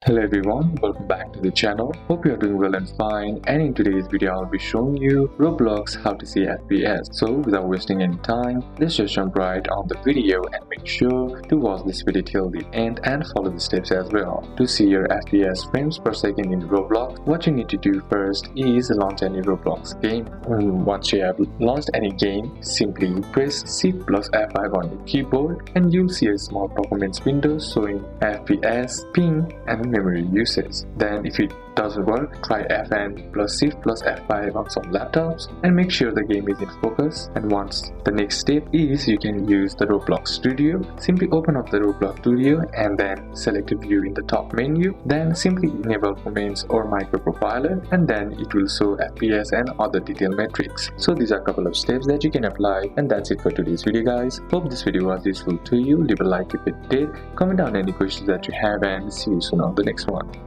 Hello everyone, welcome back to the channel. Hope you are doing well and fine, and in today's video I'll be showing you Roblox how to see FPS. So without wasting any time, let's just jump right on the video and make sure to watch this video till the end and follow the steps as well. To see your FPS frames per second in Roblox, what you need to do first is launch any Roblox game. Once you have launched any game, simply press Shift plus F5 on your keyboard and you'll see a small performance window showing FPS, ping and memory usage. Then if it doesn't work, try Fn plus Shift plus F5 on some laptops and make sure the game is in focus. And once the next step is you can use the Roblox Studio. Simply open up the Roblox Studio and then select a view in the top menu. Then simply enable comments or micro profiler and then it will show FPS and other detail metrics. So these are a couple of steps that you can apply, and that's it for today's video guys. Hope this video was useful to you. Leave a like if it did, comment down any questions that you have, and see you soon on the next one.